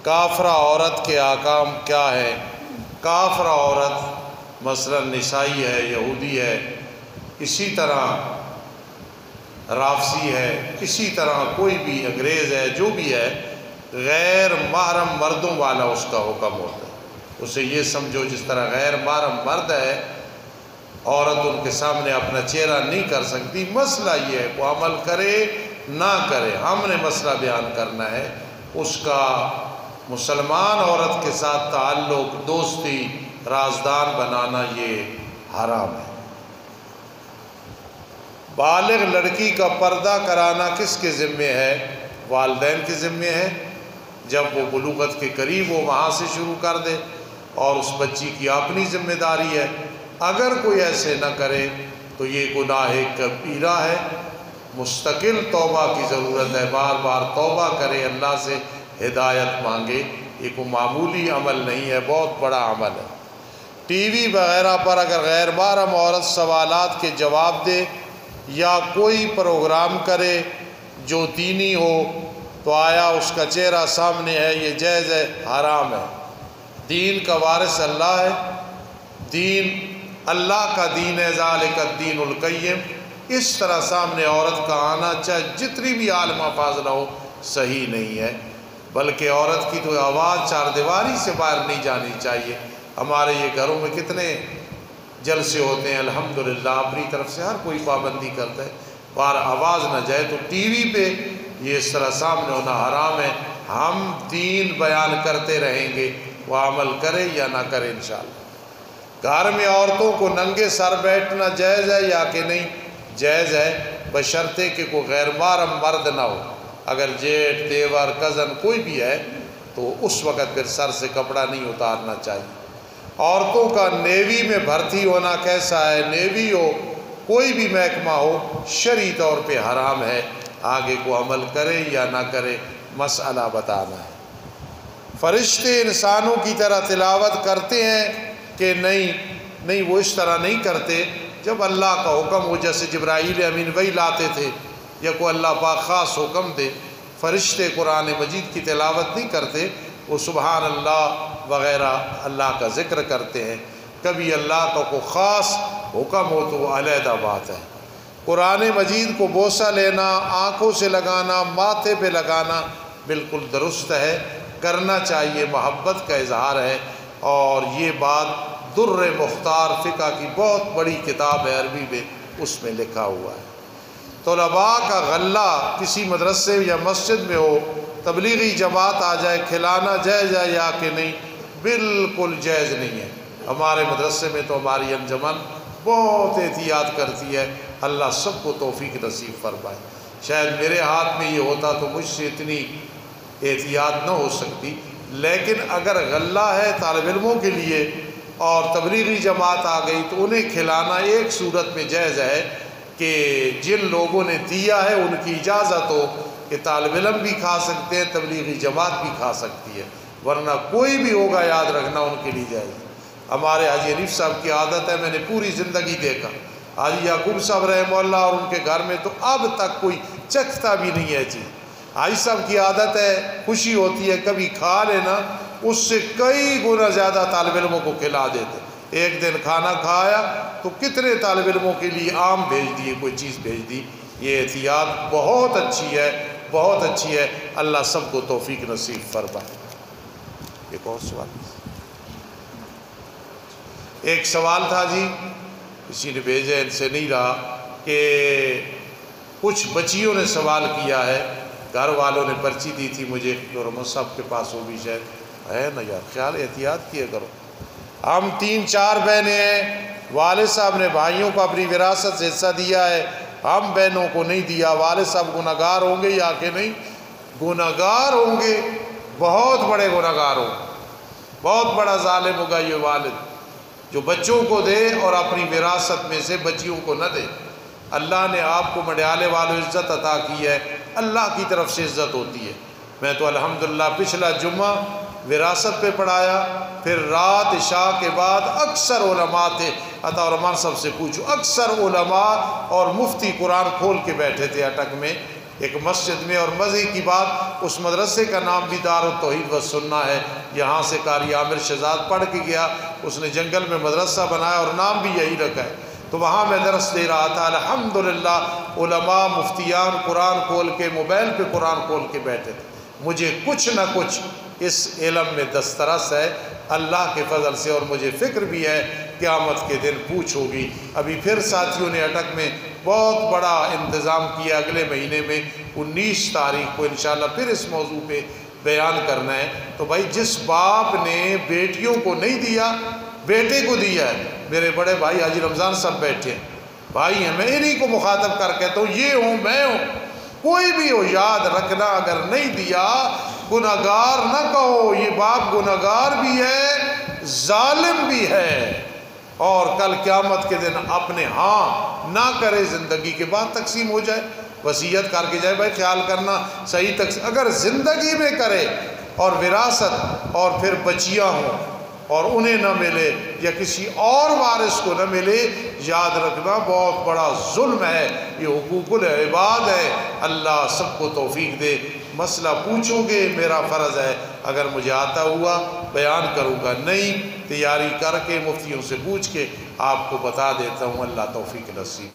کافرہ عورت کے احکام کیا ہے؟ کافرہ عورت مثلا نسائی ہے، یہودی ہے، اسی طرح رافضی ہے، اسی طرح کوئی بھی انگریز ہے، جو بھی ہے، غیر محرم مردوں والا اس کا حکم ہوتا ہے۔ اسے یہ سمجھو جس طرح غیر محرم مرد ہے، عورت ان کے سامنے اپنا چہرہ نہیں کر سکتی۔ مسئلہ یہ ہے، وہ عمل کرے نہ کرے، ہم نے مسئلہ بیان کرنا ہے۔ اس کا مسلمان عورت کے ساتھ تعلق، دوستی، رازدار بنانا یہ حرام ہے۔ بالغ لڑکی کا پردہ کرانا کس کے ذمے ہے؟ والدین کے ذمے ہے۔ جب وہ بلوغت کے قریب ہو وہاں سے شروع کر دے، اور اس بچی کی اپنی ذمہ داری ہے۔ اگر کوئی ایسے نہ کرے تو یہ گناہ کبیرہ ہے، مستقل توبہ کی ضرورت ہے، بار بار توبہ کرے، اللہ سے ہدایت مانگے۔ یہ کوئی معمولی عمل نہیں ہے، بہت بڑا عمل ہے۔ ٹی وی وغیرہ پر اگر غیر محرم عورت سوالات کے جواب دے یا کوئی پروگرام کرے جو دینی ہو تو آیا اس کا چہرہ سامنے ہے؟ یہ جائز ہے؟ حرام ہے۔ دین کا وارث اللہ ہے، دین اللہ کا دین ہے، ذالک الدین القیم۔ اس طرح سامنے عورت کا آنا، چاہے جتنی بھی عالمہ فاضلہ ہو، صحیح نہیں ہے۔ بلکہ عورت کی تو آواز چار دیواری سے باہر نہیں جانی چاہیے۔ ہمارے یہ گھروں میں کتنے جلسے ہوتے ہیں، الحمدللہ اپنی طرف سے ہر کوئی پابندی کرتا ہے، باہر آواز نہ جائے۔ تو ٹی وی پہ یہ اس طرح سامنے ہونا حرام ہے۔ ہم دین بیان کرتے رہیں گے، وہ عمل کرے یا نہ کرے انشاءاللہ۔ گھر میں عورتوں کو ننگے سر بیٹھنا جائز ہے یا کہ نہیں؟ جائز ہے، بشرطے کہ کوئی غیر محرم مرد نہ ہو۔ اگر جیٹھ، دیور، کزن کوئی بھی ہے تو اس وقت پھر سر سے کپڑا نہیں اتارنا چاہیے۔ عورتوں کا نیوی میں بھرتی ہونا کیسا ہے؟ نیوی ہو، کوئی بھی محکمہ ہو، شرعی طور پہ حرام ہے۔ آگے کو عمل کرے یا نہ کرے مسئلہ بتانا ہے۔ فرشتے انسانوں کی طرح تلاوت کرتے ہیں کہ نہیں؟ نہیں، وہ اس طرح نہیں کرتے۔ جب اللہ کا حکم ہو، جیسے جبرائیل امین وہی لاتے تھے، یا کوئی اللہ پاک خاص حکم دے، فرشتے قرآن مجید کی تلاوت نہیں کرتے، وہ سبحان اللہ وغیرہ اللہ کا ذکر کرتے ہیں۔ کبھی اللہ کا کوئی خاص حکم ہو تو وہ علیحدہ بات ہے۔ قرآن مجید کو بوسہ لینا، آنکھوں سے لگانا، ماتھے پہ لگانا بالکل درست ہے، کرنا چاہیے، محبت کا اظہار ہے۔ اور یہ بات در مختار فقہ کی بہت بڑی کتاب ہے عربی میں، اس میں لکھا ہوا ہے۔ طلباء کا غلہ کسی مدرسے یا مسجد میں ہو، تبلیغی جماعت آ جائے، کھلانا جائز ہے یا کہ نہیں؟ بالکل جائز نہیں ہے۔ ہمارے مدرسے میں تو ہماری انجمن بہت احتیاط کرتی ہے، اللہ سب کو توفیق نصیب فرمائے۔ شاید میرے ہاتھ میں یہ ہوتا تو مجھ سے اتنی احتیاط نہ ہو سکتی، لیکن اگر غلہ ہے طالب علموں کے لیے اور تبلیغی جماعت آ گئی تو انہیں کھلانا ایک صورت میں جائز ہے کہ جن لوگوں نے دیا ہے ان کی اجازت ہو کہ طالب علم بھی کھا سکتے ہیں، تبلیغی جماعت بھی کھا سکتی ہے، ورنہ کوئی بھی ہوگا یاد رکھنا ان کے لیے جائز ہے۔ ہمارے حاجی حنیف صاحب کی عادت ہے، میں نے پوری زندگی دیکھا، حاجی یعقوب صاحب رحمہ اللہ اور ان کے گھر میں تو اب تک کوئی چکھتا بھی نہیں ہے چیز۔ حاجی صاحب کی عادت ہے، خوشی ہوتی ہے کبھی کھا لینا، اس سے کئی گنا زیادہ طالب علموں کو کھلا دیتے۔ ایک دن کھانا کھایا تو کتنے طالب علموں کے لیے آم بھیج دیے، کوئی چیز بھیج دی۔ یہ احتیاط بہت اچھی ہے، بہت اچھی ہے، اللہ سب کو توفیق نصیب فرمائے۔ ایک اور سوال، ایک سوال تھا جی، کسی نے بھیجا، ان سے نہیں رہا، کہ کچھ بچیوں نے سوال کیا ہے، گھر والوں نے پرچی دی تھی مجھے، جو رحمت صاحب کے پاس وہ بھی شاید ہے نا، یار خیال احتیاط کیے کرو۔ ہم 3-4 بہنیں ہیں، والد صاحب نے بھائیوں کو اپنی وراثت سے حصہ دیا ہے، ہم بہنوں کو نہیں دیا، والد صاحب گناہگار ہوں گے یا کہ نہیں؟ گناہگار ہوں گے، بہت بڑے گناہگار ہوں گے، بہت بڑا ظالم ہوگا یہ والد جو بچوں کو دے اور اپنی وراثت میں سے بچیوں کو نہ دے۔ اللہ نے آپ کو مڈیالے والوں عزت عطا کی ہے، اللہ کی طرف سے عزت ہوتی ہے۔ میں تو الحمدللہ پچھلا جمعہ وراثت پہ پڑھایا، پھر رات عشاء کے بعد اکثر علماء تھے، عطا الرحمان صاحب سے پوچھو، اکثر علماء اور مفتی قرآن کھول کے بیٹھے تھے اٹک میں، ایک مسجد میں، اور مزے کی بات اس مدرسے کا نام بھی دار التوحید و سنہ ہے، یہاں سے قاری عامر شہزاد پڑھ کے گیا، اس نے جنگل میں مدرسہ بنایا اور نام بھی یہی رکھا ہے۔ تو وہاں میں درس دے رہا تھا، الحمدللہ علماء مفتیان قرآن کھول کے موبائل پہ قرآن کھول کے بیٹھے تھے۔ مجھے کچھ نہ کچھ اس علم میں دسترس ہے اللہ کے فضل سے، اور مجھے فکر بھی ہے قیامت کے دن پوچھ ہوگی۔ ابھی پھر ساتھیوں نے اٹک میں بہت بڑا انتظام کیا، اگلے مہینے میں 19 تاریخ کو انشاءاللہ پھر اس موضوع پہ بیان کرنا ہے۔ تو بھائی جس باپ نے بیٹیوں کو نہیں دیا، بیٹے کو دیا ہے، میرے بڑے بھائی حاجی رمضان صاحب بیٹھے ہیں، بھائی ہیں، میں انہی کو مخاطب کر کہتا ہوں، یہ ہوں میں ہوں، کوئی بھی ہو یاد رکھنا، اگر نہیں دیا گناہگار نہ کہو، یہ باپ گناہگار بھی ہے، ظالم بھی ہے، اور کل قیامت کے دن اپنے ہاں نہ کرے، زندگی کے بعد تقسیم ہو جائے، وصیت کر کے جائے بھائی خیال کرنا صحیح تقسیم، اگر زندگی میں کرے اور وراثت اور پھر بچیاں ہوں اور انہیں نہ ملے یا کسی اور وارث کو نہ ملے، یاد رکھنا بہت بڑا ظلم ہے، یہ حقوق العباد ہے۔ اللہ سب کو توفیق دے۔ مسئلہ پوچھو گے، میرا فرض ہے، اگر مجھے آتا ہوا بیان کروں گا، نہیں تیاری کر کے مفتیوں سے پوچھ کے آپ کو بتا دیتا ہوں۔ اللہ توفیق نصیب